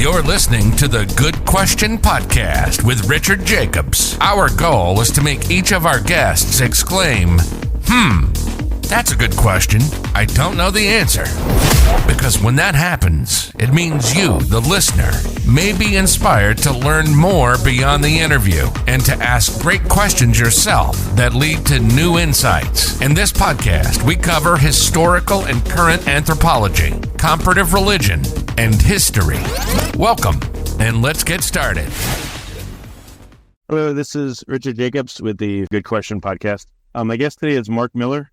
You're listening to the Good Question Podcast with Richard Jacobs. Our goal is to make each of our guests exclaim, that's a good question. I don't know the answer. Because when that happens, it means you, the listener, may be inspired to learn more beyond the interview and to ask great questions yourself that lead to new insights. In this podcast, we cover historical and current anthropology, comparative religion, and history. Welcome, and let's get started. Hello, this is Richard Jacobs with the Good Question Podcast. My guest today is Meier Miller.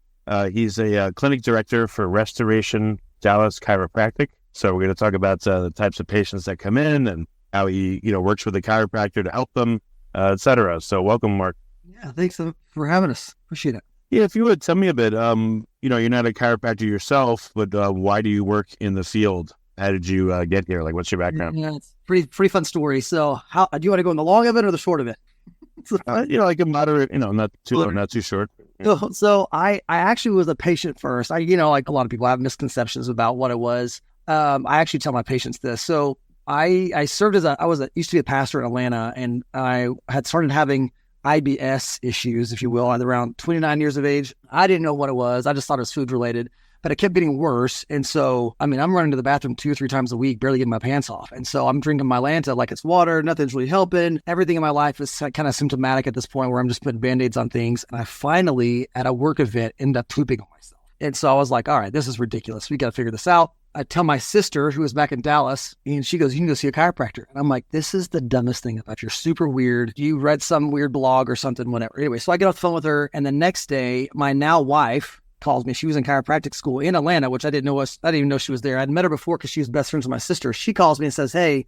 He's a clinic director for Restoration Dallas Chiropractic. So we're going to talk about the types of patients that come in and how he, works with the chiropractor to help them, et cetera. So welcome, Meier. Yeah, thanks for having us. Appreciate it. Yeah, if you would tell me a bit, you're not a chiropractor yourself, but why do you work in the field? How did you get here? Like, what's your background? Yeah, it's pretty fun story. So how do you want to go in the long of it or the short of it? Like a moderate, not too long, not too short. So I actually was a patient first. Like a lot of people have misconceptions about what it was. I actually tell my patients this. So I served as used to be a pastor in Atlanta, and I had started having IBS issues, if you will, at around 29 years of age. I didn't know what it was. I just thought it was food related, but it kept getting worse. And so, I'm running to the bathroom 2 or 3 times a week, barely getting my pants off. And so I'm drinking my Lanta like it's water. Nothing's really helping. Everything in my life is kind of symptomatic at this point where I'm just putting Band-Aids on things. And I finally, at a work event, ended up pooping on myself. And so I was like, all right, this is ridiculous. We got to figure this out. I tell my sister, who was back in Dallas, and she goes, you can go see a chiropractor. And I'm like, this is the dumbest thing about you. You're super weird. You read some weird blog or something, whatever. Anyway, so I get off the phone with her. And the next day, my now wife calls me. She was in chiropractic school in Atlanta, which I didn't even know she was there. I'd met her before because she was best friends with my sister. She calls me and says, hey,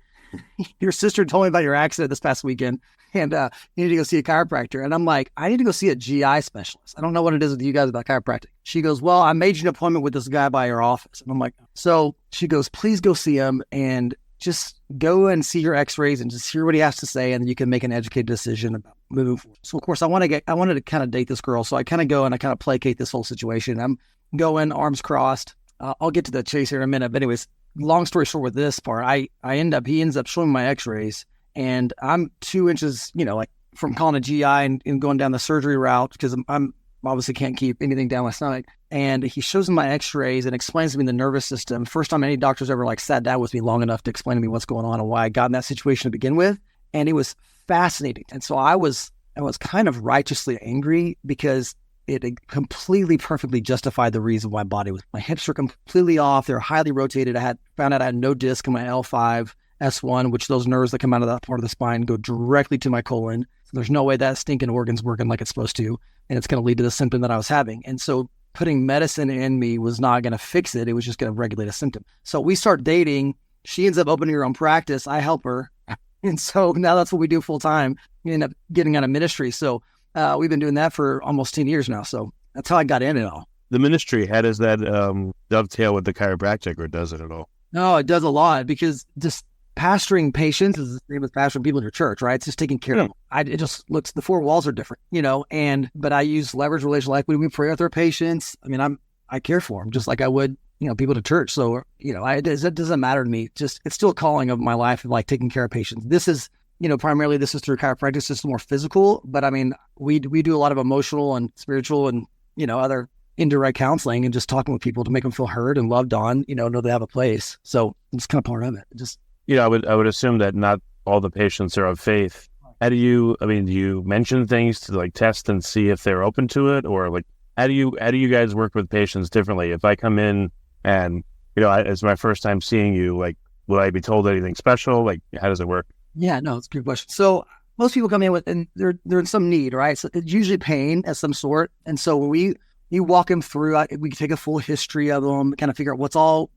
your sister told me about your accident this past weekend, and you need to go see a chiropractor. And I'm like, I need to go see a GI specialist. I don't know what it is with you guys about chiropractic. She goes, well, I made you an appointment with this guy by your office. And I'm like, so she goes, please go see him and just go and see your x-rays and just hear what he has to say, and you can make an educated decision about moving forward. So of course I wanted to kind of date this girl. So I kind of go and I kind of placate this whole situation. I'm going arms crossed. I'll get to the chase here in a minute. But anyways, long story short with this part, he ends up showing my x-rays, and I'm 2 inches, like from calling a GI and going down the surgery route because I'm obviously can't keep anything down my stomach. And he shows me my x-rays and explains to me the nervous system. First time any doctor's ever sat down with me long enough to explain to me what's going on and why I got in that situation to begin with. And it was fascinating. And so I was kind of righteously angry because it completely perfectly justified the reason why my hips were completely off. They're highly rotated. Found out I had no disc in my L5, S1, which those nerves that come out of that part of the spine go directly to my colon. So there's no way that stinking organ's working like it's supposed to. And it's going to lead to the symptom that I was having. And so putting medicine in me was not going to fix it. It was just going to regulate a symptom. So we start dating. She ends up opening her own practice. I help her. And so now that's what we do full time. We end up getting out of ministry. So we've been doing that for almost 10 years now. So that's how I got in it all. The ministry, how does that dovetail with the chiropractic, or does it at all? No, it does a lot, because just pastoring patients is the same as pastoring people in your church, right? It's just taking care of them. It just looks, the 4 walls are different, but I use leverage relational equity. We pray with our patients. I care for them just like I would, people to church. So, it doesn't matter to me. It's still a calling of my life of taking care of patients. This is, primarily this is through chiropractic. It's just more physical, but we do a lot of emotional and spiritual and, other indirect counseling and just talking with people to make them feel heard and loved on, know they have a place. So it's kind of part of it. I would assume that not all the patients are of faith. How do you mention things to test and see if they're open to it, or how do you guys work with patients differently? If I come in and, it's my first time seeing you, will I be told anything special? How does it work? Yeah, no, it's a good question. So most people come in with, and they're in some need, right? So it's usually pain of some sort. And so when we walk them through, we take a full history of them, kind of figure out what all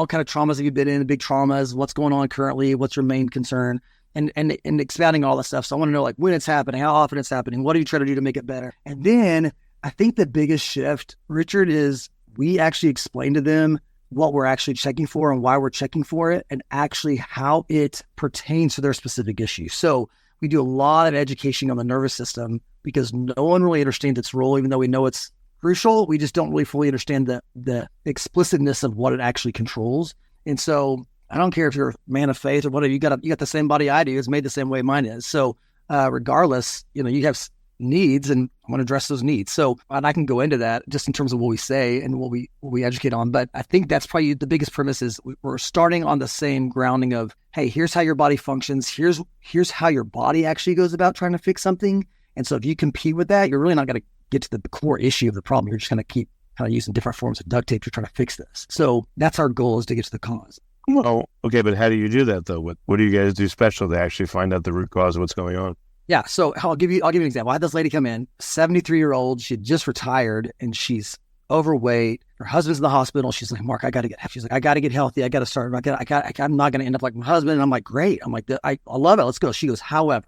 kind of traumas have you been in, the big traumas, what's going on currently, what's your main concern, and expounding all that stuff. So I want to know when it's happening, how often it's happening, what are you trying to do to make it better? And then I think the biggest shift, Richard, is we actually explain to them what we're actually checking for and why we're checking for it, and actually how it pertains to their specific issue. So we do a lot of education on the nervous system because no one really understands its role, even though we know it's crucial. We just don't really fully understand the explicitness of what it actually controls. And so I don't care if you're a man of faith or whatever, you got the same body I do. It's made the same way mine is. So regardless, you have needs, and I'm going to address those needs. So, and I can go into that just in terms of what we say and what we educate on. But I think that's probably the biggest premise is we're starting on the same grounding of, hey, here's how your body functions. Here's how your body actually goes about trying to fix something. And so if you compete with that, you're really not going to get to the core issue of the problem. You're just going to keep kind of using different forms of duct tape to try to fix this. So that's our goal, is to get to the cause. Well, okay, but how do you do that though? What do you guys do special to actually find out the root cause of what's going on? Yeah, so I'll give you an example. I had this lady come in, 73-year-old. She had just retired, and she's overweight. Her husband's in the hospital. She's like, Mark, I got to get healthy. I got to start. I'm not going to end up like my husband. And I'm like, great. I'm like, I love it. Let's go. She goes, however,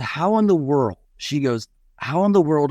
how in the world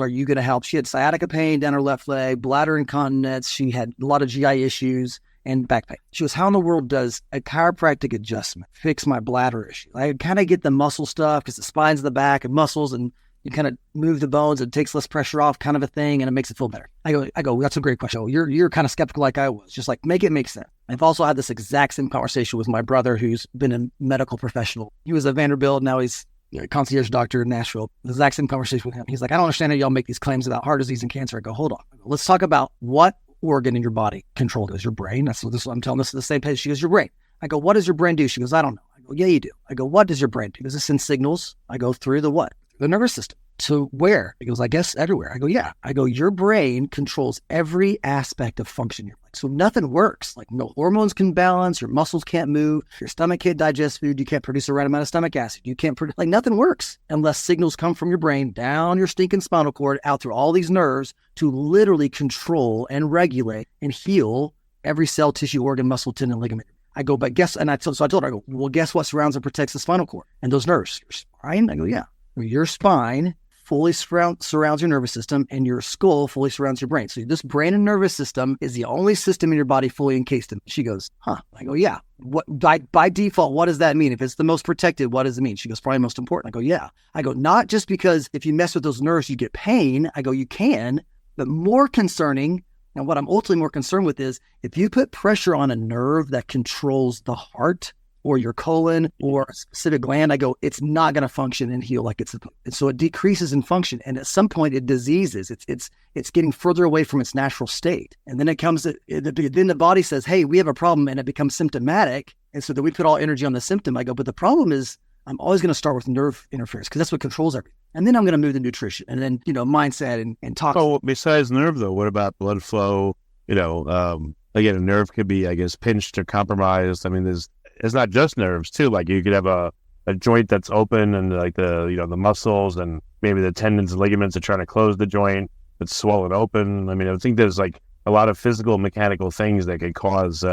are you going to help? She had sciatica pain down her left leg, bladder incontinence. She had a lot of GI issues and back pain. She goes, how in the world does a chiropractic adjustment fix my bladder issue? I kind of get the muscle stuff because the spine's in the back and muscles, and you kind of move the bones. It takes less pressure off, kind of a thing, and it makes it feel better. I go, that's a great question. You're kind of skeptical like I was, just like make it make sense. I've also had this exact same conversation with my brother, who's been a medical professional. He was at Vanderbilt. Now he's a concierge doctor in Nashville. The exact same conversation with him. He's like, I don't understand how y'all make these claims about heart disease and cancer. I go, hold on. Let's talk about what organ in your body controlled is your brain. That's what I'm telling this to the same page. She goes, your brain. I go, what does your brain do? She goes, I don't know. I go, yeah, you do. I go, what does your brain do? Does it send signals? I go, through the what? The nervous system. To where? He goes, I guess everywhere. I go, yeah. I go, your brain controls every aspect of function in your life. So nothing works. Like no hormones can balance, your muscles can't move, your stomach can't digest food, you can't produce the right amount of stomach acid, you can't produce, like nothing works unless signals come from your brain down your stinking spinal cord, out through all these nerves to literally control and regulate and heal every cell, tissue, organ, muscle, tendon, ligament. I go, but guess, and I told her, I go, well, guess what surrounds and protects the spinal cord and those nerves? Your spine? I go, yeah. Your spine fully surrounds your nervous system, and your skull fully surrounds your brain. So this brain and nervous system is the only system in your body fully encased in. She goes, huh? I go, yeah. What by default, what does that mean? If it's the most protected, what does it mean? She goes, probably most important. I go, yeah. I go, not just because if you mess with those nerves, you get pain. I go, you can, but more concerning, and what I'm ultimately more concerned with is if you put pressure on a nerve that controls the heart or your colon or a specific gland, I go, it's not going to function and heal like it's supposed to. And so it decreases in function. And at some point it diseases. It's getting further away from its natural state. And then then the body says, hey, we have a problem, and it becomes symptomatic. And so then we put all energy on the symptom. I go, but the problem is I'm always going to start with nerve interference because that's what controls everything. And then I'm going to move to nutrition and then, mindset and talk. Oh, besides nerve though, what about blood flow? Again, a nerve could be, I guess, pinched or compromised. I mean, it's not just nerves too. Like you could have a joint that's open and like the muscles and maybe the tendons and ligaments are trying to close the joint that's swollen open. I mean, I think there's like a lot of physical, mechanical things that could cause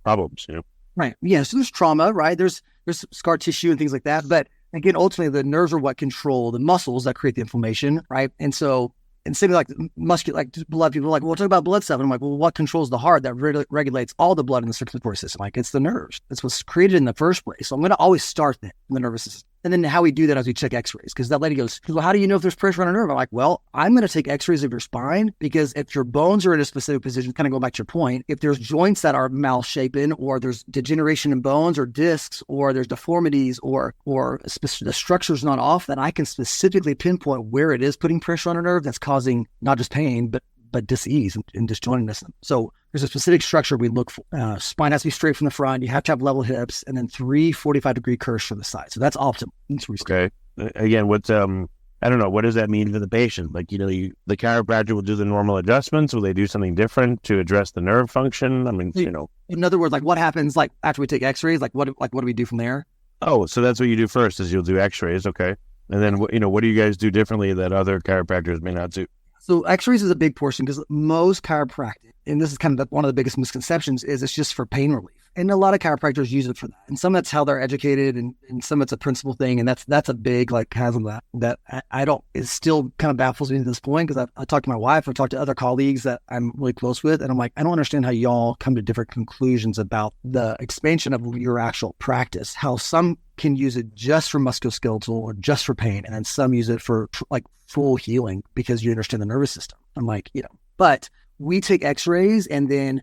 problems, Right. Yeah. So there's trauma, right? There's scar tissue and things like that. But again, ultimately the nerves are what control the muscles that create the inflammation, right? And so, and same like blood, people are like, well, we'll talk about blood stuff. And I'm like, well, what controls the heart that regulates all the blood in the circulatory system? Like, it's the nerves. That's what's created in the first place. So I'm going to always start there in the nervous system. And then how we do that is we check x-rays. Because that lady goes, well, how do you know if there's pressure on a nerve? I'm like, well, I'm going to take x-rays of your spine because if your bones are in a specific position, kind of go back to your point, if there's joints that are malshapen or there's degeneration in bones or discs or there's deformities or the structure's not off, then I can specifically pinpoint where it is putting pressure on a nerve that's causing not just pain, but dis-ease and disjointedness. So there's a specific structure we look for. Spine has to be straight from the front. You have to have level hips and then 3 45-degree curves from the side. So that's optimal. Okay. Again, I don't know, what does that mean for the patient? Like, the chiropractor will do the normal adjustments. Will they do something different to address the nerve function? I mean, In other words, like what happens like after we take x-rays? Like what do we do from there? Oh, so that's what you do first is you'll do x-rays. Okay. And then, what do you guys do differently that other chiropractors may not do? So x-rays is a big portion because most chiropractic, and this is kind of one of the biggest misconceptions, is it's just for pain relief. And a lot of chiropractors use it for that. And some that's how they're educated and some it's a principle thing. And that's a big chasm that I don't, it still kind of baffles me at this point because I talked to my wife, I talked to other colleagues that I'm really close with. And I'm like, I don't understand how y'all come to different conclusions about the expansion of your actual practice, how some can use it just for musculoskeletal or just for pain. And then some use it for full healing because you understand the nervous system. I'm like, but we take x-rays and then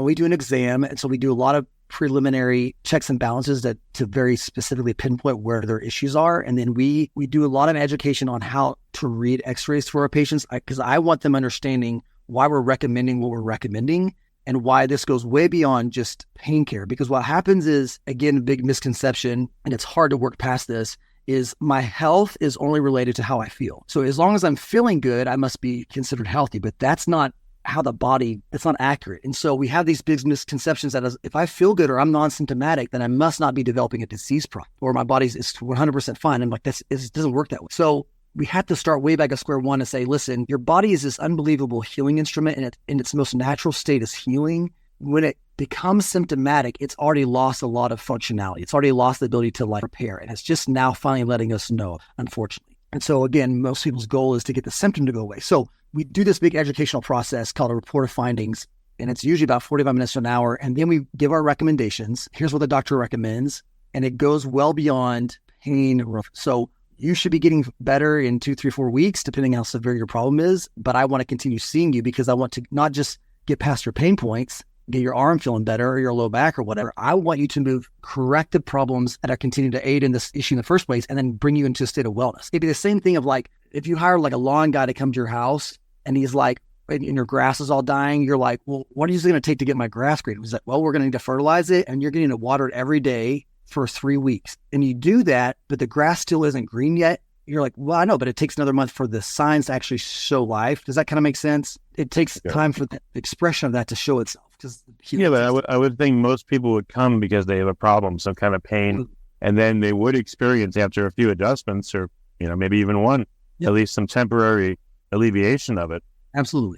we do an exam. And so we do a lot of preliminary checks and balances to very specifically pinpoint where their issues are. And then we do a lot of education on how to read x-rays for our patients, because I want them understanding why we're recommending what we're recommending and why this goes way beyond just pain care. Because what happens is, again, a big misconception, and it's hard to work past this, is my health is only related to how I feel. So as long as I'm feeling good, I must be considered healthy, but that's not how the body, it's not accurate. And so we have these big misconceptions that if I feel good or I'm non-symptomatic, then I must not be developing a disease problem, or my body's is 100% fine. And like, it doesn't work that way. So we have to start way back at square one and say, listen, your body is this unbelievable healing instrument, and in its most natural state is healing. When it becomes symptomatic, it's already lost a lot of functionality. It's already lost the ability to repair. And it's just now finally letting us know, unfortunately. And so again, most people's goal is to get the symptom to go away. So we do this big educational process called a report of findings, and it's usually about 45 minutes to an hour. And then we give our recommendations. Here's what the doctor recommends. And it goes well beyond pain. So you should be getting better in 2, 3, 4 weeks, depending on how severe your problem is. But I want to continue seeing you because I want to not just get past your pain points, get your arm feeling better or your low back or whatever. I want you to move corrective problems that are continuing to aid in this issue in the first place and then bring you into a state of wellness. It'd be the same thing of like, if you hire like a lawn guy to come to your house and he's like, and your grass is all dying, you're like, well, what is it going to take to get my grass green? He's like, well, we're going to need to fertilize it and you're getting to water it every day for 3 weeks. And you do that, but the grass still isn't green yet. You're like, well, I know, but it takes another month for the signs to actually show life. Does that kind of make sense? It takes time for the expression of that to show itself. But I would think most people would come because they have a problem, some kind of pain, and then they would experience after a few adjustments or, maybe even one, at least some temporary alleviation of it. Absolutely.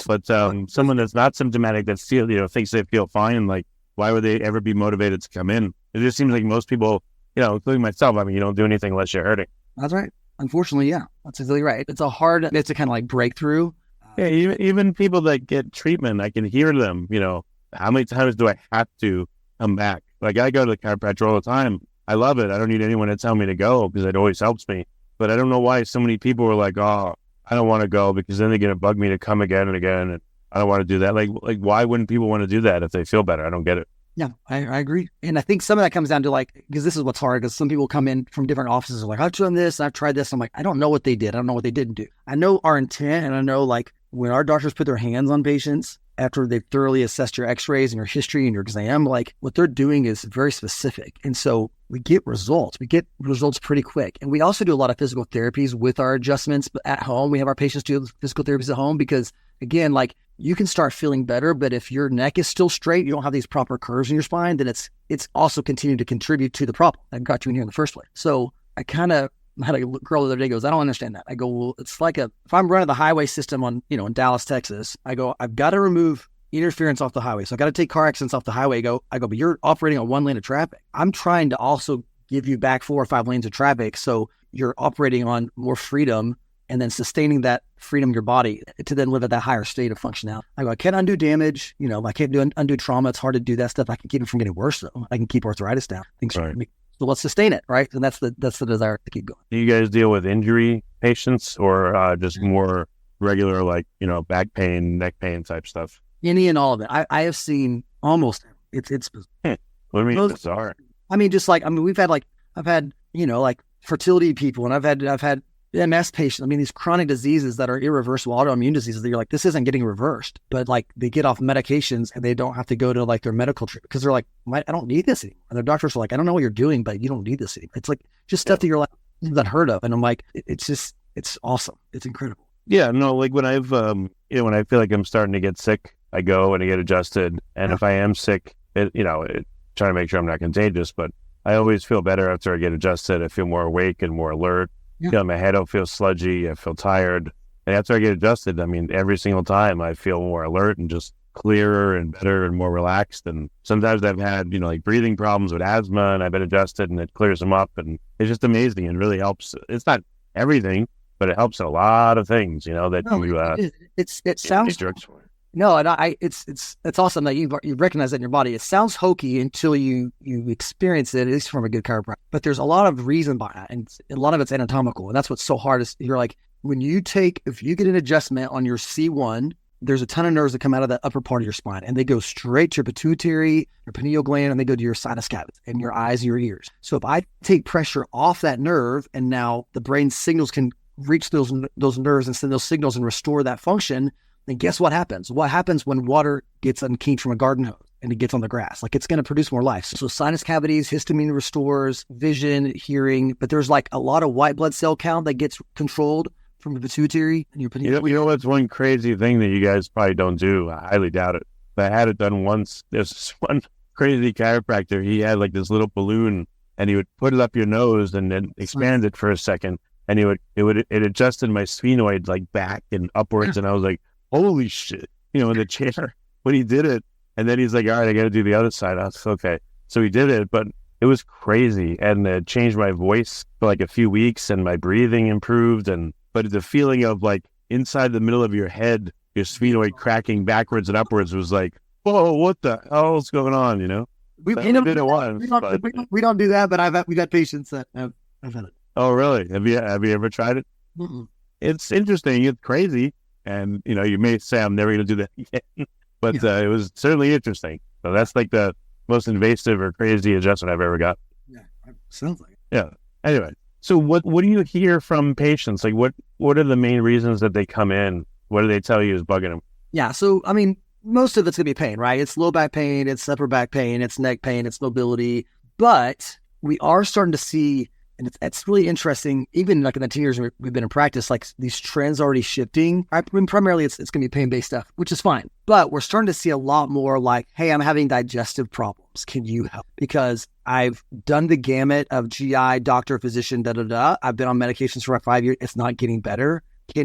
But someone that's not symptomatic that still, thinks they feel fine, like, why would they ever be motivated to come in? It just seems like most people, including myself, you don't do anything unless you're hurting. That's right. Unfortunately, yeah, that's exactly right. It's a kind of like breakthrough. Yeah, even people that get treatment, I can hear them, how many times do I have to come back? Like, I go to the chiropractor all the time. I love it. I don't need anyone to tell me to go because it always helps me. But I don't know why so many people are like, oh, I don't want to go because then they're going to bug me to come again and again. And I don't want to do that. Like, why wouldn't people want to do that if they feel better? I don't get it. Yeah, I agree. And I think some of that comes down to because this is what's hard, because some people come in from different offices and are like, I've done this, I've tried this. I'm like, I don't know what they did. I don't know what they didn't do. I know our intent, and I know when our doctors put their hands on patients after they've thoroughly assessed your x-rays and your history and your exam, what they're doing is very specific. And so we get results. We get results pretty quick. And we also do a lot of physical therapies with our adjustments, but at home, we have our patients do physical therapies at home because, again, you can start feeling better, but if your neck is still straight, you don't have these proper curves in your spine, then it's also continuing to contribute to the problem that got you in here in the first place. So I had a girl the other day goes, I don't understand that. I go, well, it's like if I'm running the highway system on, in Dallas, Texas, I go, I've got to remove interference off the highway. So I got to take car accidents off the highway. I go, but you're operating on one lane of traffic. I'm trying to also give you back 4 or 5 lanes of traffic. So you're operating on more freedom and then sustaining that freedom in your body to then live at that higher state of functionality. I go, I can't undo damage. I can't undo trauma. It's hard to do that stuff. I can keep it from getting worse though. I can keep arthritis down. Right. So let's sustain it, right? And that's the desire to keep going. Do you guys deal with injury patients or just more regular, back pain, neck pain type stuff? Any and all of it. I have seen almost it's what do you mean bizarre? We've had I've had fertility people, and I've had MS patients. These chronic diseases that are irreversible autoimmune diseases that you're like, this isn't getting reversed, but they get off medications and they don't have to go to their medical treatment because they're like, I don't need this anymore. And their doctors are like, I don't know what you're doing, but you don't need this anymore. It's just stuff that you're like, unheard of. And I'm like, it's awesome. It's incredible. Yeah, no, when I've, when I feel like I'm starting to get sick, I go and I get adjusted. And if I am sick, trying to make sure I'm not contagious, but I always feel better after I get adjusted. I feel more awake and more alert. Yeah. My head don't feel sludgy. I feel tired. And after I get adjusted, every single time I feel more alert and just clearer and better and more relaxed. And sometimes I've had, breathing problems with asthma and I've been adjusted and it clears them up. And it's just amazing and really helps. It's not everything, but it helps a lot of things, it sounds no, and it's awesome that you recognize that in your body. It sounds hokey until you experience it, at least from a good chiropractor. But there's a lot of reason behind that, and a lot of it's anatomical, and that's what's so hard. Is if you get an adjustment on your C1, there's a ton of nerves that come out of the upper part of your spine, and they go straight to your pituitary, your pineal gland, and they go to your sinus cavities and your eyes and your ears. So if I take pressure off that nerve, and now the brain signals can reach those nerves and send those signals and restore that function, then guess what happens? What happens when water gets unkeyed from a garden hose and it gets on the grass? Like, it's going to produce more life. So sinus cavities, histamine restores, vision, hearing, but there's like a lot of white blood cell count that gets controlled from the pituitary and your pineal. You know what's one crazy thing that you guys probably don't do? I highly doubt it. But I had it done once. There's this one crazy chiropractor. He had like this little balloon, and he would put it up your nose and then expand it for a second, and it adjusted my sphenoid like back and upwards, and I was like, holy shit, in the chair when he did it. And then he's like, all right, I got to do the other side. I was okay. So he did it, but it was crazy, and it changed my voice for like a few weeks, and my breathing improved, but the feeling of like inside the middle of your head, your sphenoid cracking backwards and upwards was like, whoa, what the hell is going on? We did it once. We don't do that, but we've got patients that have had it. Oh, really? Have you ever tried it? Mm-mm. It's interesting. It's crazy. And, you may say I'm never going to do that again, but it was certainly interesting. So that's like the most invasive or crazy adjustment I've ever got. Yeah, sounds like it. Yeah. Anyway. So what do you hear from patients? Like what are the main reasons that they come in? What do they tell you is bugging them? Yeah. So, I mean, most of it's going to be pain, right? It's low back pain, it's upper back pain, it's neck pain, it's mobility. But we are starting to see, and it's really interesting, even like in the 10 years we've been in practice, like these trends already shifting. I mean, primarily it's going to be pain-based stuff, which is fine. But we're starting to see a lot more like, hey, I'm having digestive problems. Can you help? Because I've done the gamut of GI, doctor, physician, I've been on medications for about 5 years. It's not getting better.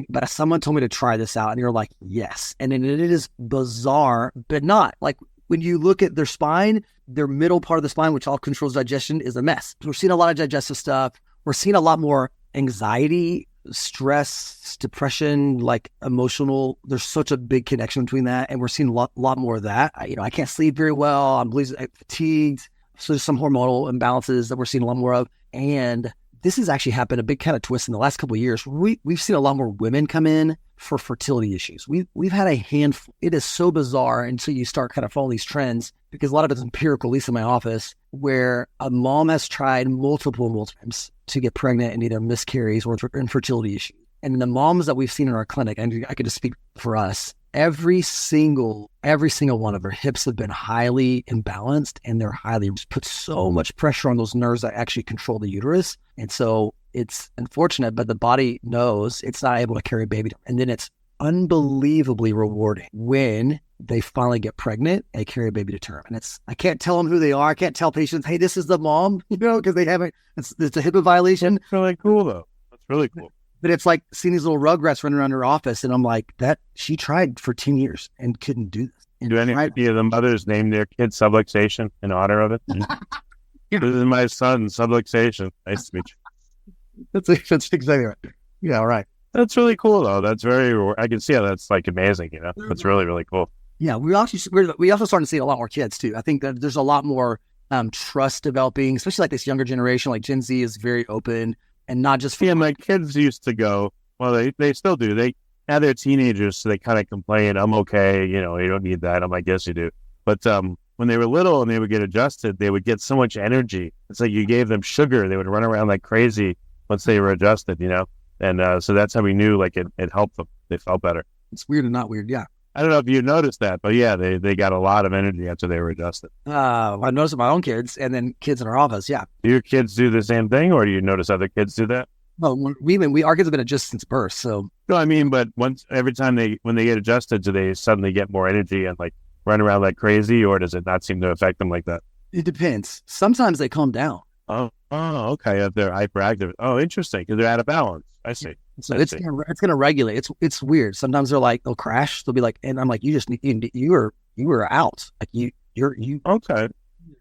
But someone told me to try this out, and you're like, yes. And then it is bizarre, but not. Like, when you look at their spine, their middle part of the spine, which all controls digestion, is a mess. We're seeing a lot of digestive stuff. We're seeing a lot more anxiety, stress, depression, like emotional. There's such a big connection between that. And we're seeing a lot more of that. I can't sleep very well. I'm fatigued. So there's some hormonal imbalances that we're seeing a lot more of. And this has actually happened, a big kind of twist in the last couple of years. We've seen a lot more women come in for fertility issues. We've had a handful. It is so bizarre until you start kind of following these trends, because a lot of it's empirical, at least in my office, where a mom has tried multiple times to get pregnant and either miscarries or infertility issues. And the moms that we've seen in our clinic, and I could just speak for us, every single one of her hips have been highly imbalanced, and they're highly put so much pressure on those nerves that actually control the uterus. And so it's unfortunate, but the body knows it's not able to carry a baby. And then it's unbelievably rewarding when they finally get pregnant and carry a baby to term. And I can't tell them who they are. I can't tell patients, hey, this is the mom, because they haven't, it's a HIPAA violation. That's really cool though. That's really cool. But it's like seeing these little rugrats running around her office, and I'm like, she tried for 10 years and couldn't do this. Do any of the mothers name their kid subluxation in honor of it? Yeah. This is my son, subluxation. Nice to meet you. That's exactly right. Yeah, right. That's really cool though. That's I can see how that's like amazing. That's really, really cool. Yeah, we also starting to see a lot more kids too. I think that there's a lot more trust developing, especially like this younger generation. Like Gen Z is very open. And not just my kids used to go, well, they still do. Now they're teenagers, so they kind of complain, I'm okay, you don't need that. I'm like, yes, you do. But when they were little and they would get adjusted, they would get so much energy. It's like you gave them sugar. They would run around like crazy once they were adjusted, And so that's how we knew like it helped them. They felt better. It's weird and not weird, yeah. I don't know if you noticed that, but yeah, they got a lot of energy after they were adjusted. I noticed it with my own kids, and then kids in our office, yeah. Do your kids do the same thing, or do you notice other kids do that? No, our kids have been adjusted since birth, so. No, I mean, but every time when they get adjusted, do they suddenly get more energy and like run around like crazy, or does it not seem to affect them like that? It depends. Sometimes they calm down. Oh, okay. If they're hyperactive. Oh, interesting, because they're out of balance. I see. So it's gonna regulate. It's weird. Sometimes they'll crash. They'll be like, and I'm like, you were out. Like you okay.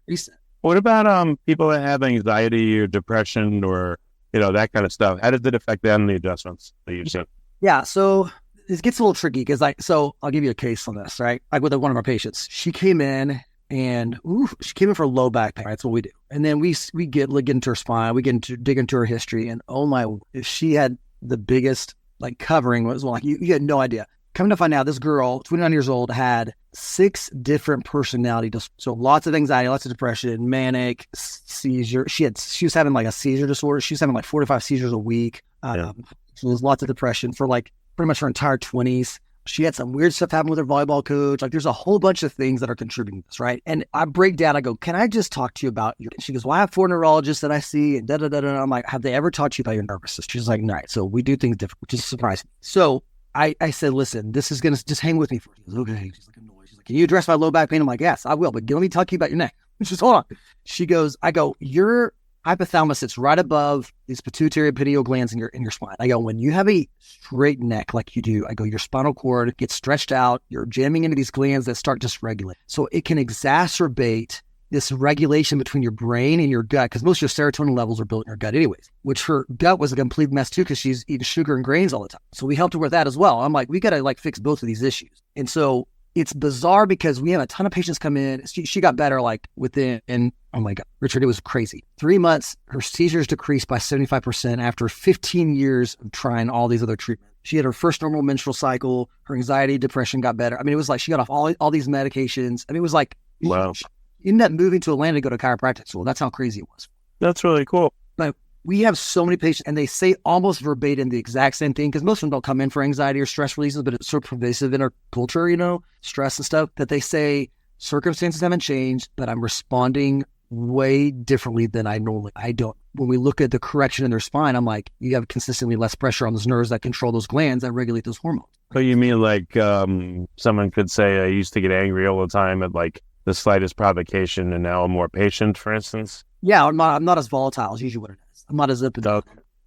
Reset. What about people that have anxiety or depression or that kind of stuff? How does it affect them, the adjustments that you've seen? Yeah, so it gets a little tricky because I'll give you a case on this, right? Like with one of our patients, she came in and she came in for low back pain. Right? That's what we do, and then we get into her spine, we dig into her history, and oh my, if she had the biggest like covering was like you had no idea. Come to find out, this girl, 29 years old, had 6 different personality disorders. So lots of anxiety, lots of depression, manic, seizure. She was having like a seizure disorder. She was having like 4 to 5 seizures a week. So there's lots of depression for like pretty much her entire 20s. She had some weird stuff happen with her volleyball coach. Like there's a whole bunch of things that are contributing to this, right? And I break down, I go, can I just talk to you about your, she goes, well, I have 4 neurologists that I see and da-da-da-da. I'm like, have they ever taught you about your nervous system? She's like, all right, so we do things different, which is surprising. So I said, listen, this is going to just hang with me for you. She goes, okay. She's like, annoyed. She's like, can you address my low back pain? I'm like, yes, I will, but let me talk to you about your neck. She goes, hold on. She goes, I go, your hypothalamus sits right above these pituitary and pineal glands in your spine. I go, when you have a straight neck like you do, I go, your spinal cord gets stretched out. You're jamming into these glands that start dysregulating. So it can exacerbate this regulation between your brain and your gut, because most of your serotonin levels are built in your gut anyways, which her gut was a complete mess too, because she's eating sugar and grains all the time. So we helped her with that as well. I'm like, we got to like fix both of these issues. And so it's bizarre because we have a ton of patients come in. She got better like within, and oh my God, Richard, it was crazy. 3 months, her seizures decreased by 75% after 15 years of trying all these other treatments. She had her first normal menstrual cycle. Her anxiety, depression got better. I mean, it was like she got off all these medications. I mean, it was like, wow. She ended up moving to Atlanta to go to chiropractic school. That's how crazy it was. That's really cool. But we have so many patients, and they say almost verbatim the exact same thing, because most of them don't come in for anxiety or stress reasons, but it's so pervasive in our culture, stress and stuff, that they say circumstances haven't changed, but I'm responding way differently than I normally. I don't. When we look at the correction in their spine, I'm like, you have consistently less pressure on those nerves that control those glands that regulate those hormones. So you mean like someone could say, I used to get angry all the time at like the slightest provocation, and now I'm more patient, for instance? Yeah, I'm not as volatile as usually what it is. I'm not as up and down.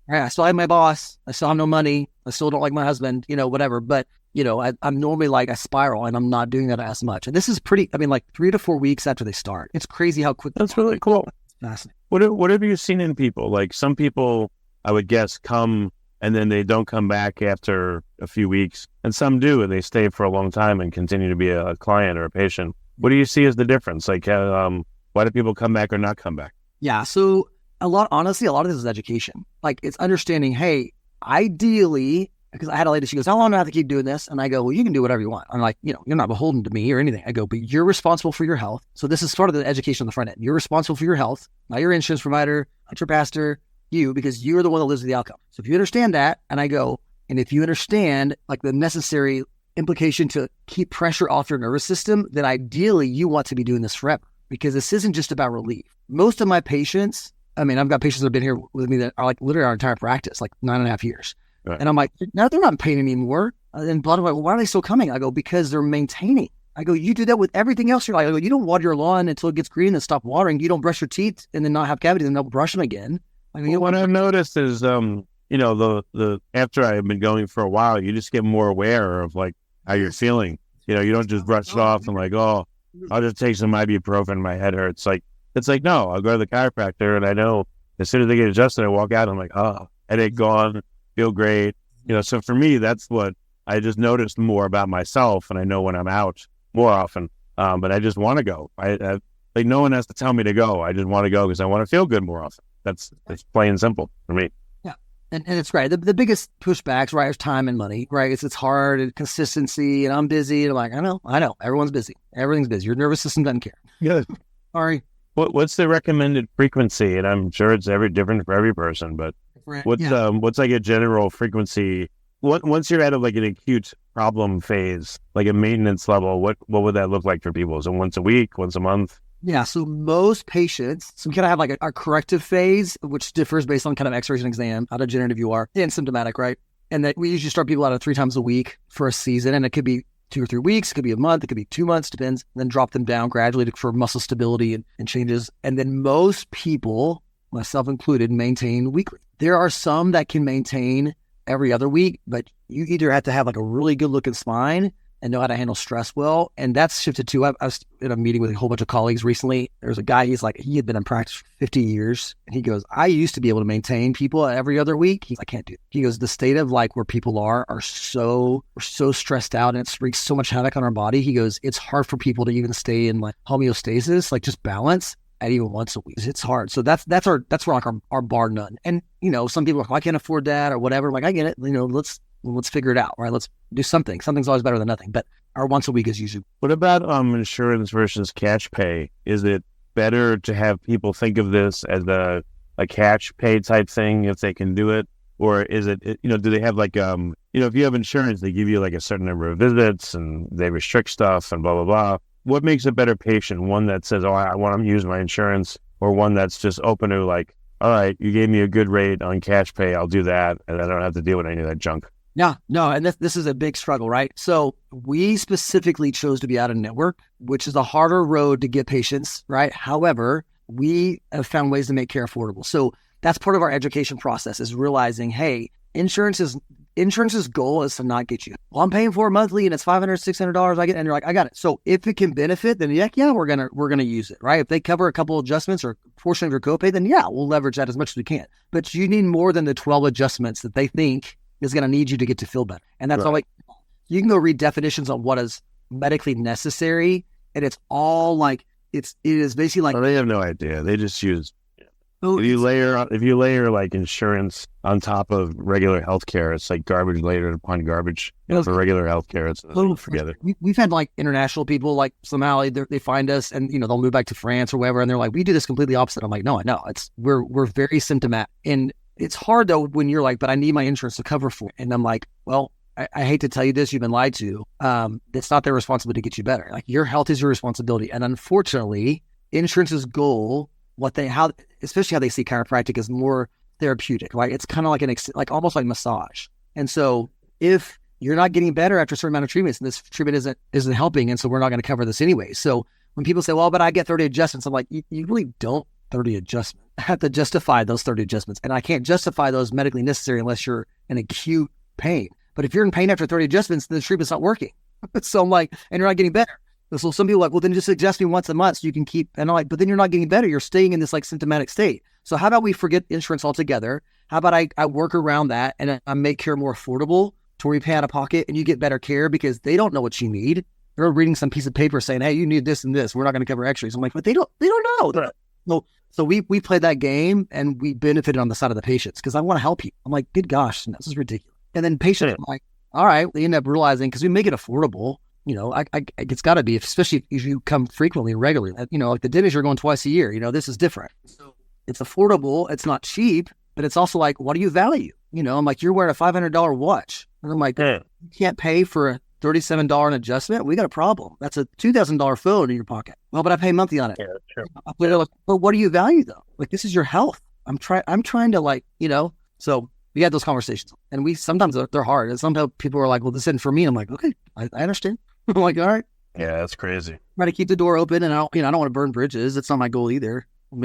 Yeah, I still have my boss. I still have no money. I still don't like my husband, whatever. But, I'm normally like a spiral, and I'm not doing that as much. And this is like 3 to 4 weeks after they start. It's crazy how quick. That's really cool. It's fascinating. What have you seen in people? Like some people, I would guess, come and then they don't come back after a few weeks. And some do, and they stay for a long time and continue to be a client or a patient. What do you see as the difference? Like, why do people come back or not come back? Yeah, so honestly, a lot of this is education. Like, it's understanding, hey, ideally, because I had a lady, she goes, how long do I have to keep doing this? And I go, well, you can do whatever you want. I'm like, you're not beholden to me or anything. I go, but you're responsible for your health. So this is sort of the education on the front end. You're responsible for your health, not your insurance provider, not your pastor, you, because you're the one that lives with the outcome. So if you understand that, and I go, and if you understand like the necessary implication to keep pressure off your nervous system, then ideally you want to be doing this forever, because this isn't just about relief. Most of my patients, I've got patients that have been here with me that are like literally our entire practice, like 9.5 years. Right. And I'm like, no, they're not in pain anymore. And blah, blah, blah. Why are they still coming? I go, because they're maintaining. I go, you do that with everything else. I go, you don't water your lawn until it gets green and stop watering. You don't brush your teeth and then not have cavities and don't brush them again. What I've noticed is, the after I've been going for a while, you just get more aware of like how you're feeling. You don't just brush it off and like, oh, I'll just take some ibuprofen. My head hurts. It's like, no, I'll go to the chiropractor, and I know as soon as they get adjusted, I walk out, I'm like, oh, headache gone, feel great. So for me, that's what I just noticed more about myself, and I know when I'm out more often. But I just want to go. I like no one has to tell me to go. I just want to go because I want to feel good more often. That's plain and simple for me. Yeah, and it's right. The biggest pushbacks, right, is time and money, right? It's hard and consistency, and I'm busy. And I'm like, I know, everyone's busy. Everything's busy. Your nervous system doesn't care. Good. Sorry. What's the recommended frequency? And I'm sure it's different for every person, but what's like a general frequency? Once you're out of like an acute problem phase, like a maintenance level, what would that look like for people? Is it once a week, once a month? Yeah, so most patients, so we kind of have like a corrective phase, which differs based on kind of x-rays and exam, how degenerative you are, and symptomatic, right? And that we usually start people out at 3 times a week for a season, and it could be 2 or 3 weeks, it could be a month, it could be 2 months, depends, and then drop them down gradually for muscle stability and changes. And then most people, myself included, maintain weekly. There are some that can maintain every other week, but you either have to have like a really good looking spine and know how to handle stress well. And that's shifted too. I was in a meeting with a whole bunch of colleagues recently. There's a guy, he had been in practice for 50 years. And he goes, I used to be able to maintain people every other week. I can't do it. He goes, the state of like where people are so stressed out, and it wreaks so much havoc on our body. He goes, it's hard for people to even stay in like homeostasis, like just balance at even once a week. It's hard. So that's where like our bar none. And some people are like, well, I can't afford that or whatever. I'm like, I get it. well, let's figure it out, right? Let's do something. Something's always better than nothing, but our once a week is usually. What about insurance versus cash pay? Is it better to have people think of this as a cash pay type thing if they can do it? Or is it, do they have like, if you have insurance, they give you like a certain number of visits and they restrict stuff and blah, blah, blah. What makes a better patient? One that says, oh, I want to use my insurance, or one that's just open to like, all right, you gave me a good rate on cash pay, I'll do that, and I don't have to deal with any of that junk. Yeah, no, and this is a big struggle, right? So we specifically chose to be out of network, which is a harder road to get patients, right? However, we have found ways to make care affordable. So that's part of our education process, is realizing, hey, insurance's goal is to not get you. Well, I'm paying for it monthly and it's $500, $600 I get, and you're like, I got it. So if it can benefit, then yeah, we're gonna use it, right? If they cover a couple adjustments or a portion of your copay, then yeah, we'll leverage that as much as we can. But you need more than the 12 adjustments that they think is going to need you to get to feel better. And that's all like, you can go read definitions on what is medically necessary, and it's all like, it is basically like, they have no idea. They just use, if you layer like insurance on top of regular healthcare, it's like garbage layered upon garbage. For regular healthcare, it's forget it. We've had like international people, like somehow they find us and, they'll move back to France or wherever. And they're like, we do this completely opposite. I'm like, no, I know we're very symptomatic. And it's hard though when you're like, but I need my insurance to cover for it. And I'm like, well, I hate to tell you this, you've been lied to. It's not their responsibility to get you better. Like, your health is your responsibility. And unfortunately, insurance's goal, especially how they see chiropractic, is more therapeutic, right? It's kind of like almost like massage. And so if you're not getting better after a certain amount of treatments, and this treatment isn't helping, and so we're not going to cover this anyway. So when people say, well, but I get 30 adjustments, I'm like, you really don't 30 adjustments. I have to justify those 30 adjustments. And I can't justify those medically necessary unless you're in acute pain. But if you're in pain after 30 adjustments, then the treatment's not working. So I'm like, and you're not getting better. So some people are like, well, then just adjust me once a month so you can keep, and I'm like, but then you're not getting better. You're staying in this like symptomatic state. So how about we forget insurance altogether? How about I work around that and I make care more affordable to where you pay out of pocket and you get better care, because they don't know what you need. They're reading some piece of paper saying, hey, you need this and this. We're not going to cover x-rays. I'm like, but they don't know. Right. So we played that game and we benefited on the side of the patients, because I want to help you. I'm like, good gosh, this is ridiculous. And then patients are like, all right, they end up realizing, because we make it affordable, it's got to be, especially if you come frequently and regularly, like the dentist, you're going twice a year, this is different. So it's affordable. It's not cheap, but it's also like, what do you value? I'm like, you're wearing a $500 watch. And I'm like, you can't pay for a $37 an adjustment. We got a problem. That's a $2,000 phone in your pocket. Well, but I pay monthly on it. Yeah, sure. But what do you value though? Like, this is your health. I'm trying to so we had those conversations, and sometimes they're hard. And sometimes people are like, well, this isn't for me. I'm like, okay, I understand. I'm like, all right. Yeah, that's crazy. Try to keep the door open, and I don't want to burn bridges. That's not my goal either. All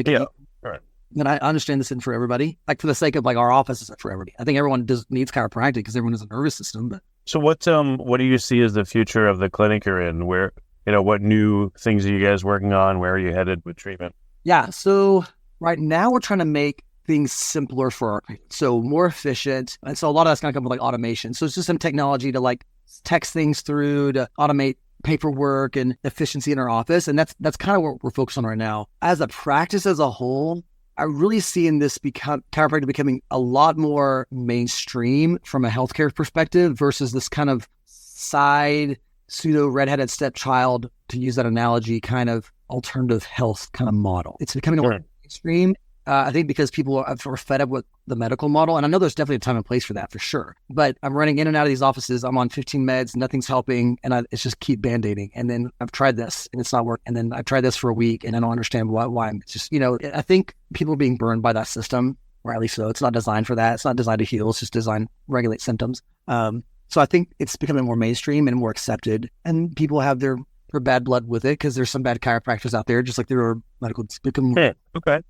right. And I understand this isn't for everybody. Like, for the sake of like our office isn't for everybody. I think everyone needs chiropractic because everyone has a nervous system. But so what do you see as the future of the clinic you're in? Where, what new things are you guys working on? Where are you headed with treatment? Yeah. So right now we're trying to make things simpler for our patients, so more efficient. And so a lot of that's going to come with like automation. So it's just some technology to like text things through, to automate paperwork and efficiency in our office. And that's kind of what we're focused on right now. As a practice as a whole, I really see in this chiropractic becoming a lot more mainstream from a healthcare perspective versus this kind of side pseudo redheaded stepchild, to use that analogy, kind of alternative health kind of model. It's becoming more mainstream. I think because people are fed up with the medical model. And I know there's definitely a time and place for that, for sure. But I'm running in and out of these offices. I'm on 15 meds. Nothing's helping. And it's just keep band-aiding. And then I've tried this and it's not working. And then I tried this for a week and I don't understand why. It's just, I think people are being burned by that system, rightly so. It's not designed for that. It's not designed to heal. It's just designed to regulate symptoms. So I think it's becoming more mainstream and more accepted. And people have their bad blood with it, because there's some bad chiropractors out there, just like there are medical. Okay.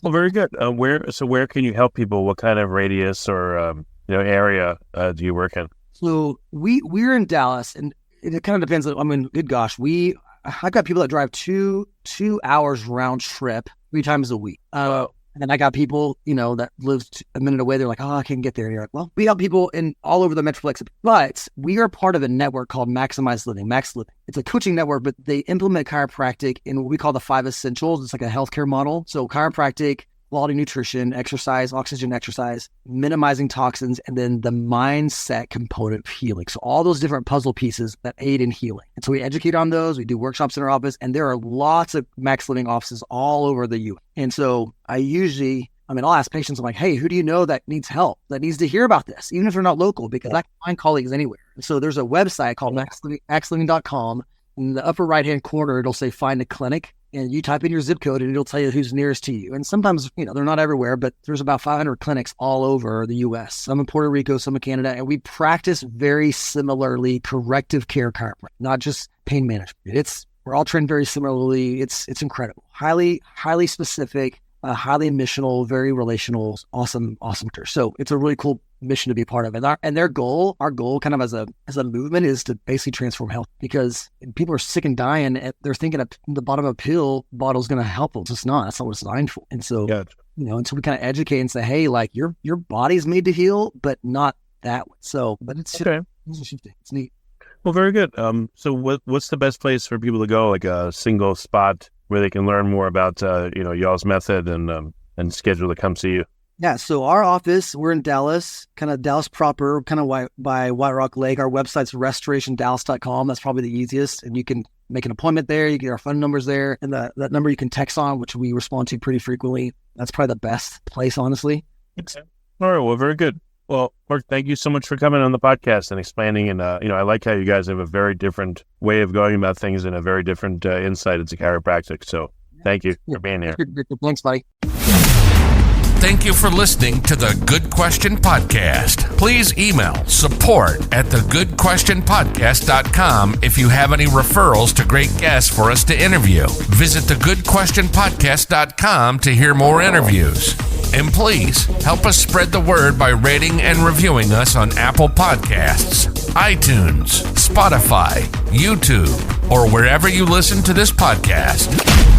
Well, very good. Where can you help people? What kind of radius or area do you work in? So we're in Dallas, and it kind of depends. I mean, good gosh, I've got people that drive two hours round trip 3 times a week. And then I got people, that live a minute away. They're like, oh, I can't get there. And you're like, well, we help people in all over the Metroplex, but we are part of a network called Maximize Living, Max Living. It's a coaching network, but they implement chiropractic in what we call the 5 essentials. It's like a healthcare model. So chiropractic, quality nutrition, exercise, oxygen exercise, minimizing toxins, and then the mindset component of healing. So all those different puzzle pieces that aid in healing. And so we educate on those. We do workshops in our office, and there are lots of Max Living offices all over the U.S. And so I'll ask patients, I'm like, hey, who do you know that needs help, that needs to hear about this, even if they're not local, because I can find colleagues anywhere. So there's a website called maxliving.com. In the upper right-hand corner, it'll say find a clinic, and you type in your zip code and it'll tell you who's nearest to you. And sometimes, they're not everywhere, but there's about 500 clinics all over the U.S., some in Puerto Rico, some in Canada, and we practice very similarly corrective care chiropractic, not just pain management. We're all trained very similarly. It's incredible. Highly, highly specific, highly missional, very relational, awesome. So it's a really cool mission to be a part of. And our goal kind of as a movement is to basically transform health, because people are sick and dying. And they're thinking the bottom of a pill bottle is going to help them. It's not. That's not what it's designed for. And so, until we kind of educate and say, hey, like your body's made to heal, but not that way. So, but it's shifting. It's neat. Well, very good. So what's the best place for people to go, like a single spot where they can learn more about, y'all's method and schedule to come see you? Yeah. So our office, we're in Dallas, kind of Dallas proper, kind of by White Rock Lake. Our website's restorationdallas.com. That's probably the easiest. And you can make an appointment there. You get our phone numbers there, and that number you can text on, which we respond to pretty frequently. That's probably the best place, honestly. Okay. All right. Well, very good. Well, Mark, thank you so much for coming on the podcast and explaining. And, I like how you guys have a very different way of going about things and a very different insight into chiropractic. So thank you for being here. Thanks, buddy. Thank you for listening to the Good Question Podcast. Please email support@thegoodquestionpodcast.com if you have any referrals to great guests for us to interview. Visit thegoodquestionpodcast.com to hear more interviews. And please help us spread the word by rating and reviewing us on Apple Podcasts, iTunes, Spotify, YouTube, or wherever you listen to this podcast.